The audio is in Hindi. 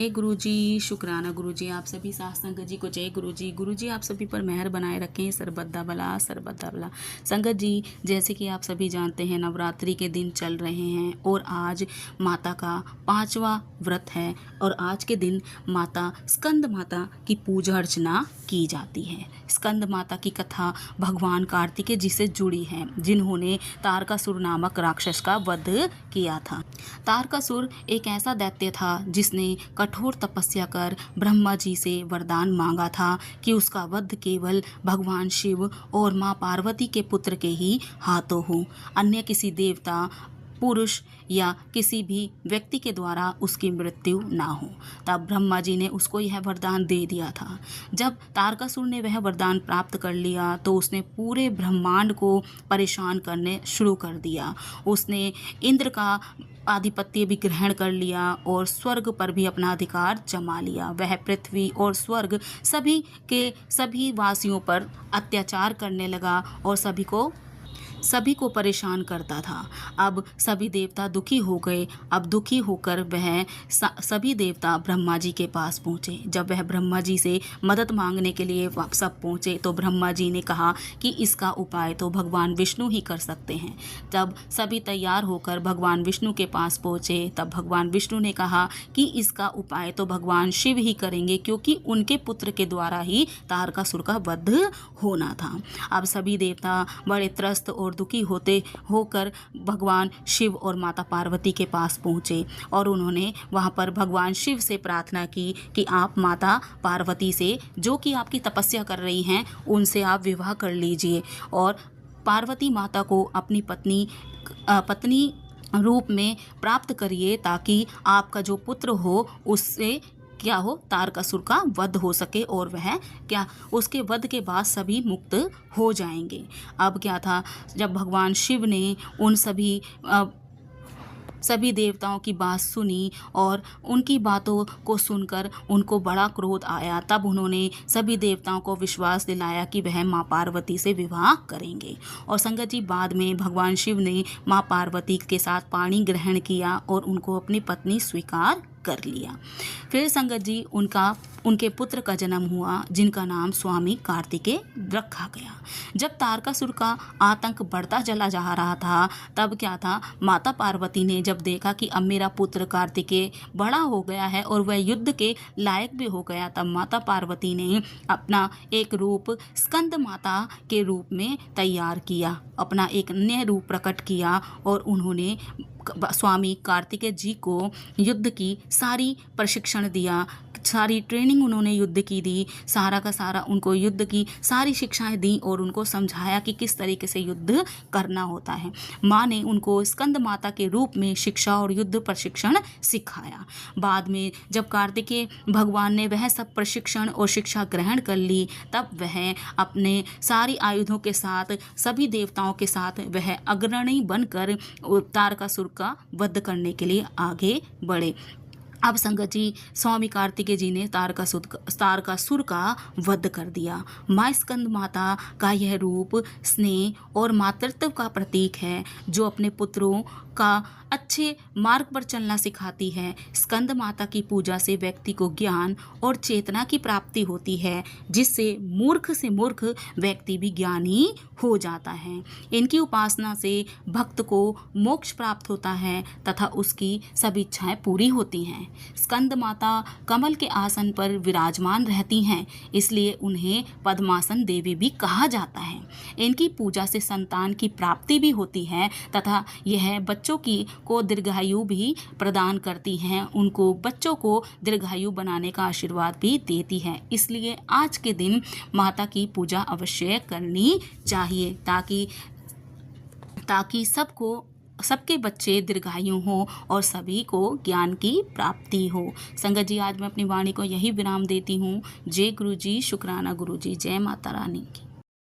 जय गुरु जी, शुक्राना गुरु जी। आप सभी साथ संगत जी को जय गुरु जी। गुरु जी आप सभी पर मेहर बनाए रखें, सरबद्दा भला सरबद्दा भला। संगत जी, जैसे कि आप सभी जानते हैं नवरात्रि के दिन चल रहे हैं और आज माता का 5वां व्रत है और आज के दिन माता स्कंद माता की पूजा अर्चना की जाती है। स्कंद माता की कथा भगवान कार्तिकेय जी से जुड़ी है, जिन्होंने तारकासुर नामक राक्षस का वध किया था। तारकासुर एक ऐसा दैत्य था जिसने कठोर तपस्या कर ब्रह्मा जी से वरदान मांगा था कि उसका वध केवल भगवान शिव और मां पार्वती के पुत्र के ही हाथों हो, अन्य किसी देवता, पुरुष या किसी भी व्यक्ति के द्वारा उसकी मृत्यु ना हो। तब ब्रह्मा जी ने उसको यह वरदान दे दिया था। जब तारकासुर ने वह वरदान प्राप्त कर लिया तो उसने पूरे ब्रह्मांड को परेशान करने शुरू कर दिया। उसने इंद्र का आधिपत्य भी ग्रहण कर लिया और स्वर्ग पर भी अपना अधिकार जमा लिया। वह पृथ्वी और स्वर्ग सभी के सभी वासियों पर अत्याचार करने लगा और सभी को परेशान करता था। अब सभी देवता दुखी हो गए। अब दुखी होकर वह सभी देवता ब्रह्मा जी के पास पहुँचे। जब वह ब्रह्मा जी से मदद मांगने के लिए सब पहुँचे तो ब्रह्मा जी ने कहा कि इसका उपाय तो भगवान विष्णु ही कर सकते हैं। जब सभी तैयार होकर भगवान विष्णु के पास पहुँचे तब भगवान विष्णु ने कहा कि इसका उपाय तो भगवान शिव ही करेंगे, क्योंकि उनके पुत्र के द्वारा ही तारकासुर का वध होना था। अब सभी देवता बड़े त्रस्त और दुखी होकर भगवान शिव और माता पार्वती के पास पहुँचे और उन्होंने वहाँ पर भगवान शिव से प्रार्थना की कि आप माता पार्वती से, जो कि आपकी तपस्या कर रही हैं, उनसे आप विवाह कर लीजिए और पार्वती माता को अपनी पत्नी रूप में प्राप्त करिए, ताकि आपका जो पुत्र हो उससे क्या हो, तारकासुर का वध हो सके और वह क्या उसके वध के बाद सभी मुक्त हो जाएंगे। अब क्या था, जब भगवान शिव ने उन सभी देवताओं की बात सुनी और उनकी बातों को सुनकर उनको बड़ा क्रोध आया, तब उन्होंने सभी देवताओं को विश्वास दिलाया कि वह माँ पार्वती से विवाह करेंगे। और संगत जी, बाद में भगवान शिव ने माँ पार्वती के साथ पाणी ग्रहण किया और उनको अपनी पत्नी स्वीकार कर लिया। फिर संगत जी, उनके पुत्र का जन्म हुआ, जिनका नाम स्वामी कार्तिकेय रखा गया। जब तारकासुर का आतंक बढ़ता चला जा रहा था तब क्या था, माता पार्वती ने जब देखा कि अब मेरा पुत्र कार्तिकेय बड़ा हो गया है और वह युद्ध के लायक भी हो गया, तब माता पार्वती ने अपना एक रूप स्कंद माता के रूप में तैयार किया, अपना एक नया रूप प्रकट किया और उन्होंने स्वामी कार्तिकेय जी को युद्ध की सारी प्रशिक्षण दिया, सारी ट्रेनिंग उन्होंने युद्ध की दी, सारा का सारा उनको युद्ध की सारी शिक्षाएं दी और उनको समझाया कि किस तरीके से युद्ध करना होता है। माँ ने उनको स्कंद माता के रूप में शिक्षा और युद्ध प्रशिक्षण सिखाया। बाद में जब कार्तिकेय भगवान ने वह सब प्रशिक्षण और शिक्षा ग्रहण कर ली, तब वह अपने सारी आयुधों के साथ सभी देवताओं के साथ वह अग्रणी बनकर तारकासुर का वध करने के लिए आगे बढ़े। अब संगत जी, स्वामी कार्तिकेय जी ने तारकासुर का वध कर दिया। माँ स्कंद माता का यह रूप स्नेह और मातृत्व का प्रतीक है, जो अपने पुत्रों का अच्छे मार्ग पर चलना सिखाती है। स्कंद माता की पूजा से व्यक्ति को ज्ञान और चेतना की प्राप्ति होती है, जिससे मूर्ख से मूर्ख व्यक्ति भी ज्ञानी हो जाता है। इनकी उपासना से भक्त को मोक्ष प्राप्त होता है तथा उसकी सभी इच्छाएं पूरी होती हैं। स्कंद माता कमल के आसन पर विराजमान रहती हैं, इसलिए उन्हें पद्मासन देवी भी कहा जाता है। इनकी पूजा से संतान की प्राप्ति भी होती है तथा यह बच्चों को दीर्घायु भी प्रदान करती हैं, उनको बच्चों को दीर्घायु बनाने का आशीर्वाद भी देती है। इसलिए आज के दिन माता की पूजा अवश्य करनी चाहिए, ताकि सबके बच्चे दीर्घायु हो और सभी को ज्ञान की प्राप्ति हो। संगत जी, आज मैं अपनी वाणी को यही विराम देती हूँ। जय गुरु जी, शुक्राना गुरु जी, जय माता रानी की।